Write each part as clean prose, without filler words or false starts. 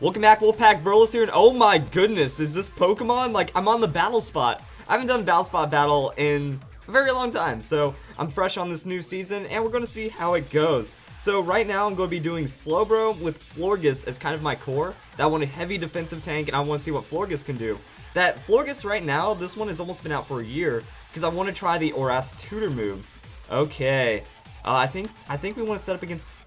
Welcome back, Wolfpack Verlis here, and oh my goodness, is this Pokemon? Like, I'm on the battle spot. I haven't done battle spot battle in a very long time, so I'm fresh on this new season, and we're going to see how it goes. So right now, I'm going to be doing Slowbro with Florges as kind of my core. That one a heavy defensive tank, and I want to see what Florges can do. That Florges right now, this one has almost been out for a year, because I want to try the Oras tutor moves. Okay, I think we want to set up against...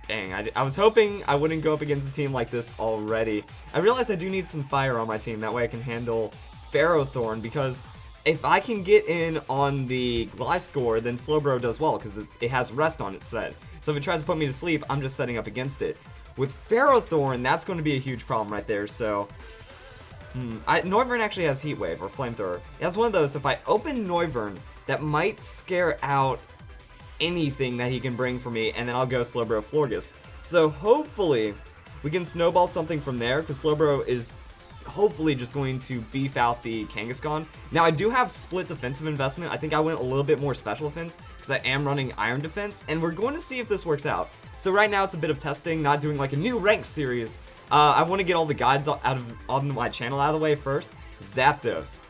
Dang, I was hoping I wouldn't go up against a team like this already. I realize I do need some fire on my team, that way I can handle Ferrothorn, because if I can get in on the life score, then Slowbro does well, because it has rest on its set. So if it tries to put me to sleep, I'm just setting up against it. With Ferrothorn, that's going to be a huge problem right there, so... Noivern actually has Heat Wave, or Flamethrower. It has one of those, so if I open Noivern, that might scare out anything that he can bring for me, and then I'll go Slowbro Florges. So hopefully we can snowball something from there, because Slowbro is hopefully just going to beef out the Kangaskhan. Now I do have split defensive investment. I think I went a little bit more special defense because I am running Iron Defense, and we're going to see if this works out. So right now it's a bit of testing, not doing like a new rank series. I want to get all the guides on my channel out of the way first. Zapdos.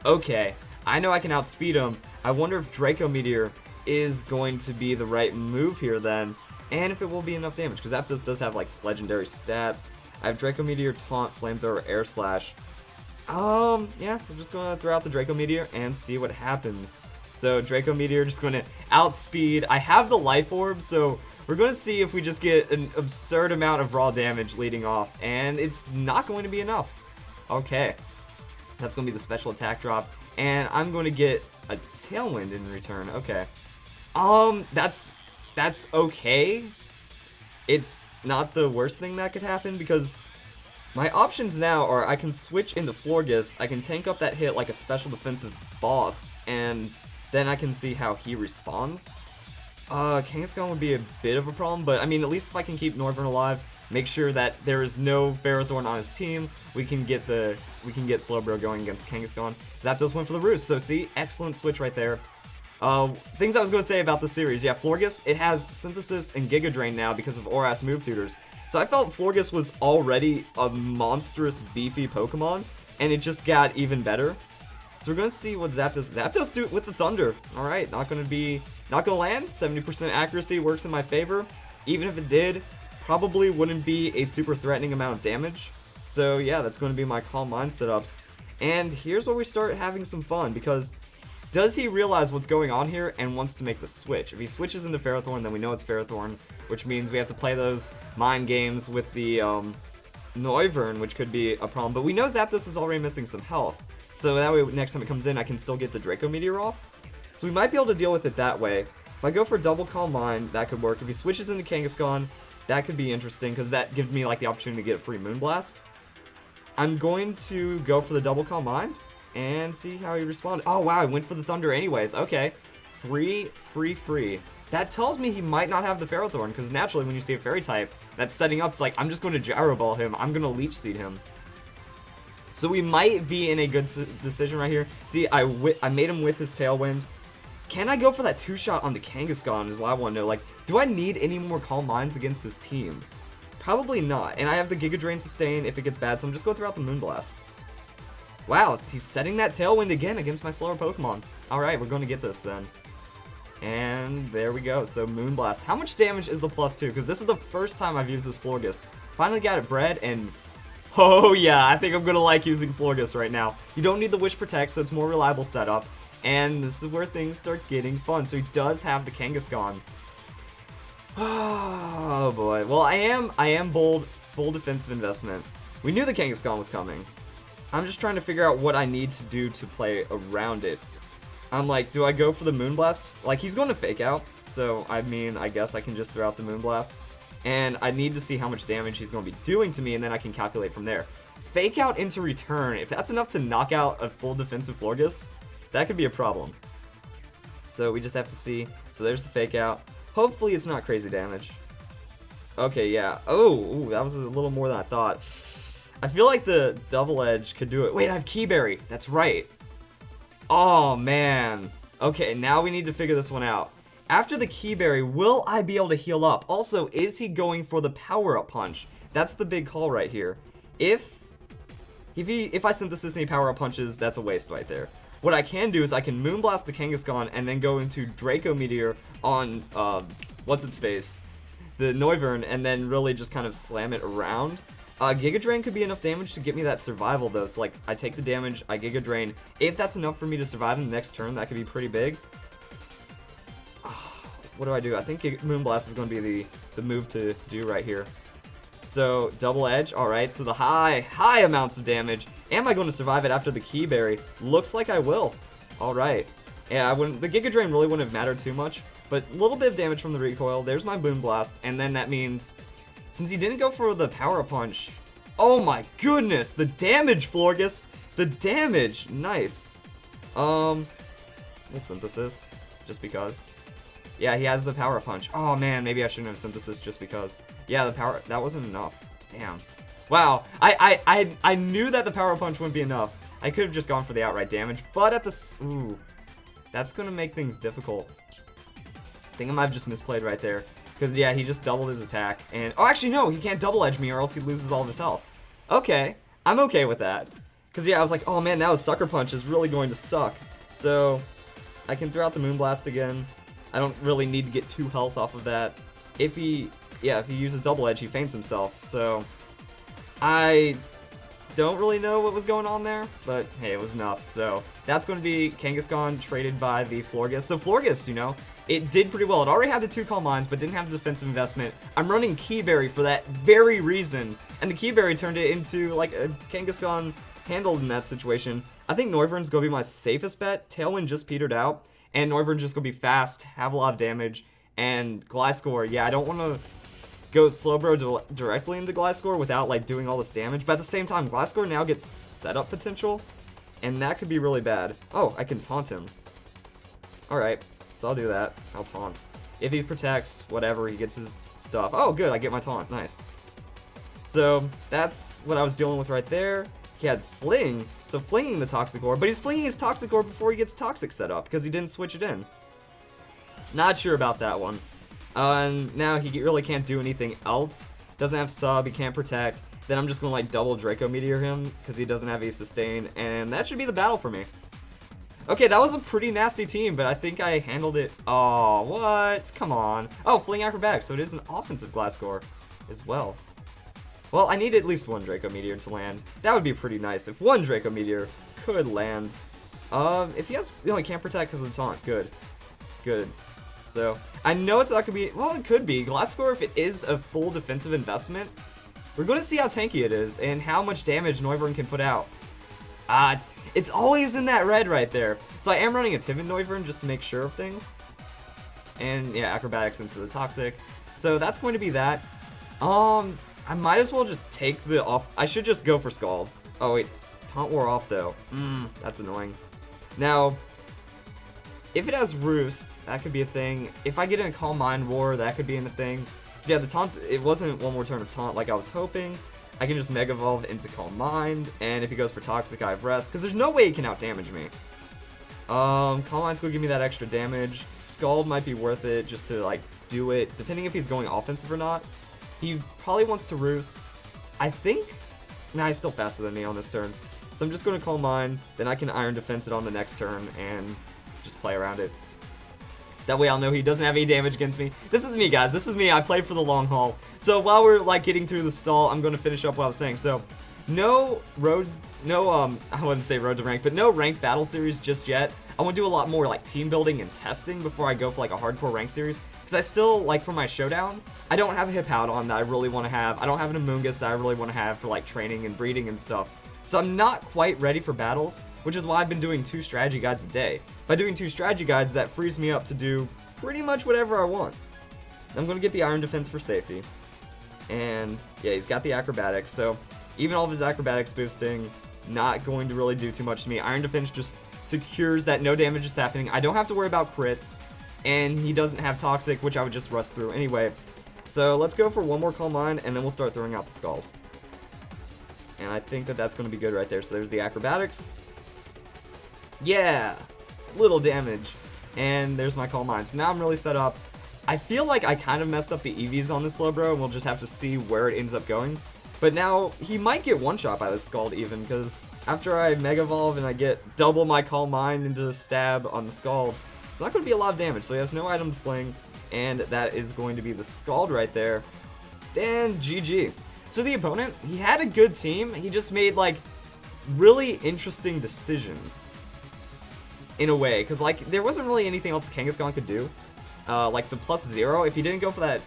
Okay, I know I can outspeed him. I wonder if Draco Meteor is going to be the right move here then, and if it will be enough damage, because Zapdos does have like legendary stats. I have Draco Meteor, Taunt, Flamethrower, Air Slash. Yeah, we're just gonna throw out the Draco Meteor and see what happens. So Draco Meteor just gonna outspeed. I have the Life Orb, so we're gonna see if we just get an absurd amount of raw damage leading off, and it's not going to be enough. Okay, that's gonna be the special attack drop, and I'm going to get a Tailwind in return. Okay. That's okay. It's not the worst thing that could happen, because my options now are I can switch into Florges, I can tank up that hit like a special defensive boss, and then I can see how he responds. Kangaskhan would be a bit of a problem, but I mean, at least if I can keep Noivern alive, make sure that there is no Ferrothorn on his team, we can get Slowbro going against Kangaskhan. Zapdos went for the roost, so see, excellent switch right there. Things I was going to say about the series. Yeah, Florges, it has Synthesis and Giga Drain now because of Oras move tutors. So I felt Florges was already a monstrous, beefy Pokemon, and it just got even better. So we're going to see what Zapdos do with the Thunder. Alright, not going to land. 70% accuracy works in my favor. Even if it did, probably wouldn't be a super threatening amount of damage. So yeah, that's going to be my Calm Mind setups. And here's where we start having some fun, because does he realize what's going on here and wants to make the switch? If he switches into Ferrothorn, then we know it's Ferrothorn, which means we have to play those mind games with the Noivern, which could be a problem. But we know Zapdos is already missing some health, so that way next time it comes in, I can still get the Draco Meteor off. So we might be able to deal with it that way. If I go for double Calm Mind, that could work. If he switches into Kangaskhan, that could be interesting, because that gives me like the opportunity to get a free Moonblast. I'm going to go for the double Calm Mind and see how he responded. Oh wow, I went for the Thunder anyways. Okay, free. That tells me he might not have the Ferrothorn, because naturally when you see a Fairy type that's setting up, it's like, I'm just going to Gyro Ball him, I'm going to Leech Seed him. So we might be in a good decision right here. See, I made him with his Tailwind. Can I go for that 2-shot on the Kangaskhan is what I want to know. Like, do I need any more Calm Minds against this team? Probably not. And I have the Giga Drain sustain if it gets bad, so I'm just going to throw out the Moonblast. Wow, he's setting that Tailwind again against my slower Pokemon. Alright, we're going to get this then. And there we go. So Moonblast. How much damage is the +2? Because this is the first time I've used this Florges. Finally got it bred, and oh yeah, I think I'm going to like using Florges right now. You don't need the Wish Protect, so it's more reliable setup. And this is where things start getting fun. So he does have the Kangaskhan. Oh boy. Well, I am bold, full defensive investment. We knew the Kangaskhan was coming. I'm just trying to figure out what I need to do to play around it. I'm like, do I go for the Moonblast? Like, he's going to Fake Out, so I mean, I guess I can just throw out the Moonblast. And I need to see how much damage he's going to be doing to me, and then I can calculate from there. Fake Out into return, if that's enough to knock out a full defensive Florges, that could be a problem. So we just have to see. So there's the Fake Out. Hopefully it's not crazy damage. Okay, yeah. Oh, ooh, that was a little more than I thought. I feel like the Double Edge could do it. Wait, I have Keyberry. That's right. Oh, man. Okay, now we need to figure this one out. After the Keyberry, will I be able to heal up? Also, is he going for the Power-Up Punch? That's the big call right here. If I Synthesis and he Power Up punches, that's a waste right there. What I can do is I can Moonblast the Kangaskhan and then go into Draco Meteor on, what's its face? The Noivern, and then really just kind of slam it around. Giga Drain could be enough damage to get me that survival though, so like, I take the damage, I Giga Drain. If that's enough for me to survive in the next turn, that could be pretty big. What do? I think Moonblast is going to be the move to do right here. So, double edge, alright, so the high amounts of damage. Am I going to survive it after the Key Berry? Looks like I will. Alright. Yeah, the Giga Drain really wouldn't have mattered too much, but a little bit of damage from the recoil. There's my Moonblast, and then that means, since he didn't go for the Power Punch, oh my goodness, the damage, Florges! The damage! Nice. The Synthesis, just because. Yeah, he has the Power Punch. Oh man, maybe I shouldn't have Synthesis just because. Yeah, the power, that wasn't enough. Damn. Wow, I knew that the Power Punch wouldn't be enough. I could have just gone for the outright damage, but at the, ooh, that's gonna make things difficult. I think I might have just misplayed right there. Because yeah, he just doubled his attack, and, oh actually no, he can't double edge me or else he loses all of his health. Okay, I'm okay with that. Because yeah, I was like, oh man, now his Sucker Punch is really going to suck. So, I can throw out the Moonblast again. I don't really need to get 2 health off of that. If he uses double edge, he faints himself. So, I don't really know what was going on there, but hey, it was enough. So, that's going to be Kangaskhan traded by the Florges. So, Florges, you know, it did pretty well. It already had the 2 Calm Minds, but didn't have the defensive investment. I'm running Key Berry for that very reason, and the Key Berry turned it into, like, a Kangaskhan handled in that situation. I think Noivern's going to be my safest bet. Tailwind just petered out. And Noivern's just going to be fast, have a lot of damage, and Gliscor, yeah, I don't want to go Slowbro directly into Gliscor without, like, doing all this damage, but at the same time, Gliscor now gets setup potential, and that could be really bad. Oh, I can taunt him. Alright, so I'll do that. I'll taunt. If he protects, whatever, he gets his stuff. Oh, good, I get my taunt. Nice. So, that's what I was dealing with right there. He had Fling, so flinging the Toxic Orb, but he's flinging his Toxic Orb before he gets Toxic set up, because he didn't switch it in. Not sure about that one. And now he really can't do anything else. Doesn't have sub, he can't protect. Then I'm just going to like double Draco Meteor him, because he doesn't have a sustain, and that should be the battle for me. Okay, that was a pretty nasty team, but I think I handled it. Oh, what? Come on. Oh, Fling Acrobatics, so it is an offensive Gliscor as well. Well, I need at least 1 Draco Meteor to land. That would be pretty nice if 1 Draco Meteor could land. If he has, he can't protect because of the taunt. Good. Good. So, I know it's not going to be, well, it could be. Gliscor, if it is a full defensive investment, we're going to see how tanky it is and how much damage Noivern can put out. It's always in that red right there. So I am running a timid Noivern just to make sure of things. And yeah, Acrobatics into the Toxic. So that's going to be that. I might as well just take the off. I should just go for Scald. Oh wait, Taunt wore off though. That's annoying. Now, if it has Roost, that could be a thing. If I get in a Calm Mind War, that could be a thing. Yeah, the Taunt, it wasn't one more turn of Taunt like I was hoping. I can just Mega Evolve into Calm Mind, and if he goes for Toxic, I have Rest, because there's no way he can out-damage me. Calm Mind's gonna give me that extra damage. Scald might be worth it just to, like, do it, depending if he's going offensive or not. He probably wants to Roost. I think... Nah, he's still faster than me on this turn. So I'm just going to Calm Mind, then I can Iron Defense it on the next turn, and just play around it. That way I'll know he doesn't have any damage against me. This is me, guys. This is me. I play for the long haul. So while we're, like, getting through the stall, I'm going to finish up what I was saying. So, I wouldn't say road to rank, but no ranked battle series just yet. I want to do a lot more, like, team building and testing before I go for, like, a hardcore rank series. Because I still, like, for my showdown, I don't have a Hippowdon that I really want to have. I don't have an Amoonguss that I really want to have for, like, training and breeding and stuff. So I'm not quite ready for battles, which is why I've been doing 2 strategy guides a day. By doing 2 strategy guides, that frees me up to do pretty much whatever I want. I'm going to get the Iron Defense for safety. And, yeah, he's got the Acrobatics, so even all of his Acrobatics boosting, not going to really do too much to me. Iron Defense just secures that no damage is happening. I don't have to worry about crits, and he doesn't have Toxic, which I would just rust through anyway. So let's go for 1 more Calm Mind, and then we'll start throwing out the Scald. And I think that that's going to be good right there. So there's the Acrobatics. Yeah! Little damage. And there's my Calm Mind. So now I'm really set up I feel like I kind of messed up the EVs on this Slowbro, and we'll just have to see where it ends up going. But now, he might get one-shot by this Scald even, because after I Mega Evolve and I get double my Calm Mind into Stab on the Scald, it's not going to be a lot of damage, so he has no item to fling, and that is going to be the Scald right there. And GG. So the opponent, he had a good team, he just made, like, really interesting decisions. In a way, because, like, there wasn't really anything else Kangaskhan could do. Like the +0, if he didn't go for that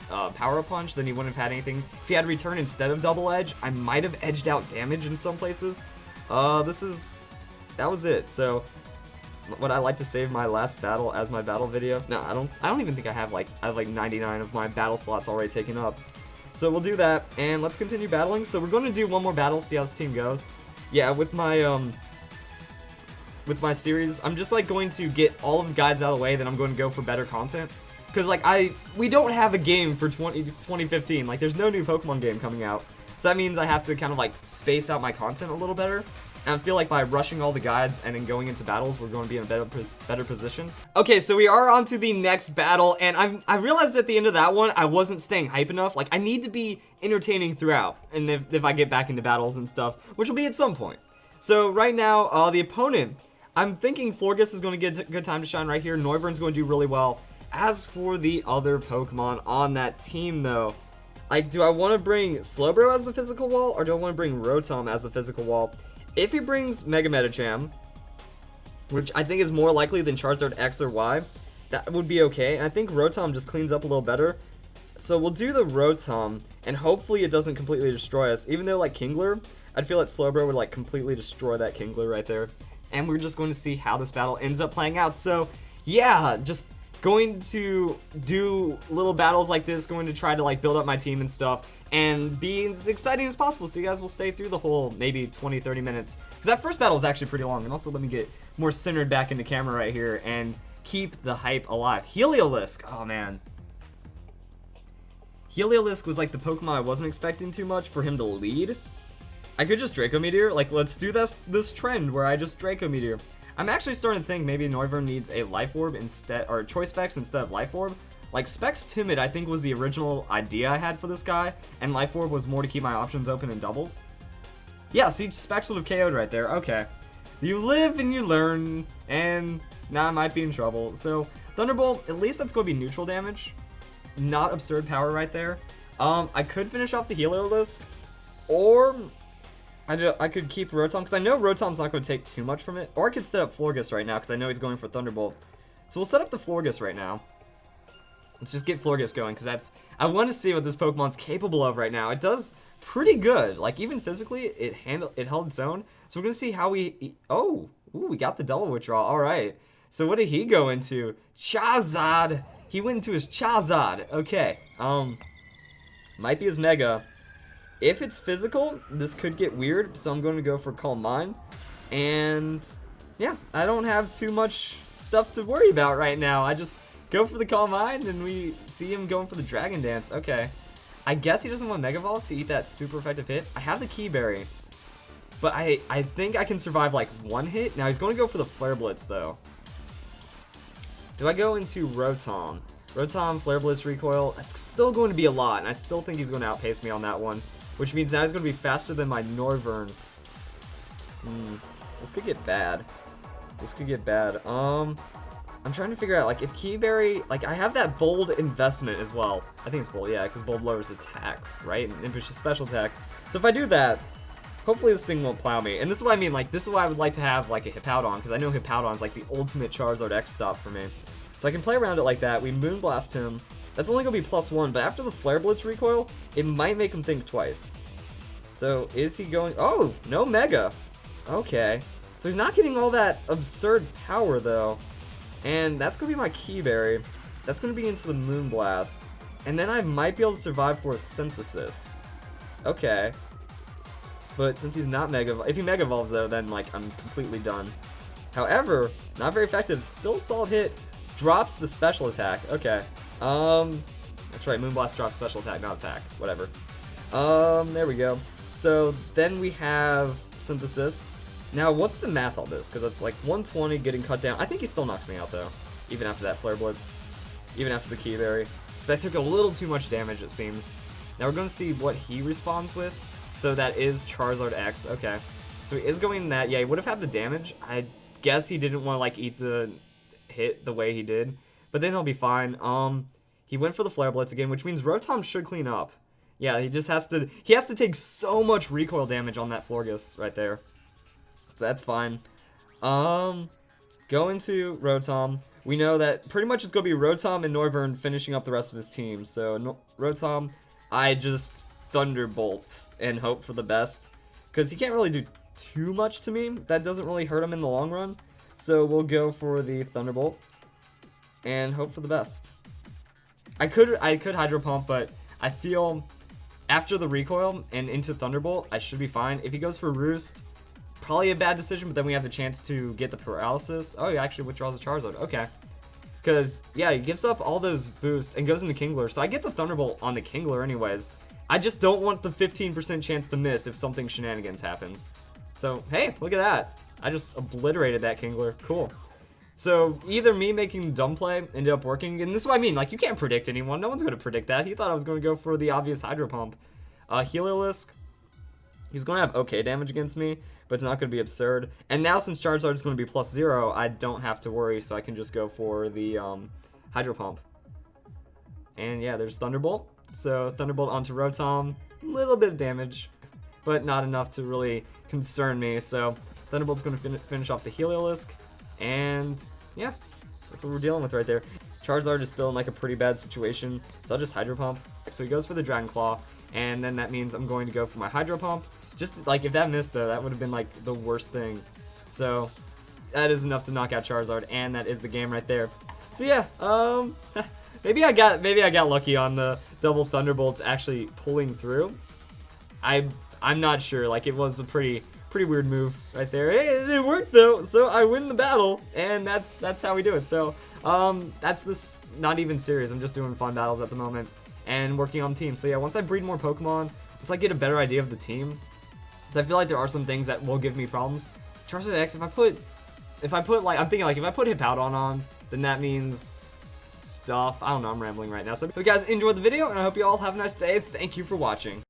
power punch, then he wouldn't have had anything. If he had return instead of double edge, I might have edged out damage in some places. That was it. So, would I like to save my last battle as my battle video? No, I don't even think I have like 99 of my battle slots already taken up. So we'll do that, and let's continue battling. So we're going to do one more battle, see how this team goes. Yeah, with my series, I'm just like going to get all of the guides out of the way, then I'm going to go for better content. Because like we don't have a game for 2015, like there's no new Pokemon game coming out. So that means I have to kind of like space out my content a little better. And I feel like by rushing all the guides and then going into battles, we're going to be in a better position. Okay, so we are on to the next battle, and I realized at the end of that one, I wasn't staying hype enough. Like I need to be entertaining throughout, and if I get back into battles and stuff, which will be at some point. So right now, the opponent, I'm thinking Florges is going to get a good time to shine right here. Noivern's going to do really well. As for the other Pokemon on that team, though, like, do I want to bring Slowbro as the physical wall, or do I want to bring Rotom as the physical wall? If he brings Mega Medicham, which I think is more likely than Charizard X or Y, that would be okay. And I think Rotom just cleans up a little better. So we'll do the Rotom, and hopefully it doesn't completely destroy us. Even though, like, Kingler, I'd feel like Slowbro would, like, completely destroy that Kingler right there. And we're just going to see how this battle ends up playing out. So, yeah, just going to do little battles like this, going to try to, like, build up my team and stuff, and be as exciting as possible so you guys will stay through the whole maybe 20-30 minutes. Because that first battle is actually pretty long. And also, let me get more centered back into camera right here and keep the hype alive. Heliolisk, oh man. Heliolisk was, like, the Pokemon I wasn't expecting too much for him to lead. I could just Draco Meteor. Like, let's do this trend where I just Draco Meteor. I'm actually starting to think maybe Noivern needs a Life Orb instead, or Choice Specs instead of Life Orb. Like, Specs Timid, I think, was the original idea I had for this guy, and Life Orb was more to keep my options open in doubles. Yeah, see, Specs would have KO'd right there. Okay. You live and you learn, and now I might be in trouble. So, Thunderbolt, at least that's going to be neutral damage. Not absurd power right there. I could finish off the Heliolisk, or I could keep Rotom, because I know Rotom's not going to take too much from it. Or I could set up Florges right now, because I know he's going for Thunderbolt. So we'll set up the Florges right now. Let's just get Florges going, because I want to see what this Pokemon's capable of right now. It does pretty good. Like, even physically, it held its own. So we're going to see how we... Oh! Ooh, we got the double withdrawal. Alright. So what did he go into? Charizard! He went into his Charizard. Okay. Might be his Mega. If it's physical, this could get weird, so I'm going to go for Calm Mind. And, yeah, I don't have too much stuff to worry about right now. I just go for the Calm Mind, and we see him going for the Dragon Dance. Okay. I guess he doesn't want Mega Evolve to eat that super effective hit. I have the Key Berry, but I think I can survive, like, one hit. Now, he's going to go for the Flare Blitz, though. Do I go into Rotom? Rotom, Flare Blitz, Recoil. That's still going to be a lot, and I still think he's going to outpace me on that one. Which means now he's going to be faster than my Noivern. This could get bad. This could get bad. I'm trying to figure out, like, if Key Berry... Like, I have that Bold Investment as well. I think it's Bold, yeah, because Bold lowers attack, right? And Impish is special attack. So if I do that, hopefully this thing won't plow me. And this is what I mean. Like, this is why I would like to have, like, a Hippowdon, because I know Hippowdon is, like, the ultimate Charizard X stop for me. So I can play around it like that. We Moonblast him. That's only going to be +1, but after the Flare Blitz recoil, it might make him think twice. So, is he going... Oh, no Mega. Okay. So he's not getting all that absurd power, though. And that's going to be my Key Berry. That's going to be into the Moonblast. And then I might be able to survive for a Synthesis. Okay. But since he's not Mega... If he Mega Evolves, though, then, like, I'm completely done. However, not very effective. Still a solid hit. Drops the special attack. Okay. That's right, Moonblast drops special attack, not attack. Whatever. There we go. So, then we have Synthesis. Now, what's the math on this? Because it's like 120 getting cut down. I think he still knocks me out, though. Even after that Flare Blitz. even after the Key Berry, because I took a little too much damage, it seems. Now we're going to see what he responds with. So that is Charizard X. Okay. So he is going in that. Yeah, he would have had the damage. I guess he didn't want to, like, eat the hit the way he did. But then he'll be fine. He went for the Flare Blitz again, which means Rotom should clean up. Yeah, he just has to... He has to take so much recoil damage on that Florges right there. So that's fine. Going to Rotom. We know that pretty much it's going to be Rotom and Noivern finishing up the rest of his team. So, Rotom, I just Thunderbolt and hope for the best. Because he can't really do too much to me. That doesn't really hurt him in the long run. So, we'll go for the Thunderbolt and hope for the best. I could Hydro Pump, but I feel after the recoil and into Thunderbolt, I should be fine. If he goes for Roost, probably a bad decision, but then we have the chance to get the paralysis. Oh, he actually withdraws a Charizard. Okay. Because, yeah, he gives up all those boosts and goes into Kingler. So I get the Thunderbolt on the Kingler anyways. I just don't want the 15% chance to miss if something shenanigans happens. So, hey, look at that. I just obliterated that Kingler. Cool. So, either me making the dumb play ended up working, and this is what I mean. Like, you can't predict anyone. No one's going to predict that. He thought I was going to go for the obvious Hydro Pump. Heliolisk. He's going to have okay damage against me, but it's not going to be absurd. And now since Charizard is going to be +0, I don't have to worry, so I can just go for the Hydro Pump. And yeah, there's Thunderbolt. So Thunderbolt onto Rotom. A little bit of damage, but not enough to really concern me. So Thunderbolt's going to finish off the Heliolisk. And yeah, that's what we're dealing with right there. Charizard is still in like a pretty bad situation, so I'll just Hydro Pump. So he goes for the Dragon Claw, and then that means I'm going to go for my Hydro Pump. Just like if that missed though, that would have been like the worst thing. So that is enough to knock out Charizard, and that is the game right there. So yeah, maybe I got lucky on the double Thunderbolts actually pulling through. I'm not sure. Like it was a pretty weird move right there. It worked though, so I win the battle, and that's how we do it. So that's this not even serious. I'm just doing fun battles at the moment and working on teams. So yeah, once I breed more Pokemon, once I get a better idea of the team, because I feel like there are some things that will give me problems. Charizard X, if I put like, I'm thinking like if I put Hippowdon on, then that means stuff. I don't know, I'm rambling right now. So if you guys enjoyed the video, and I hope you all have a nice day. Thank you for watching.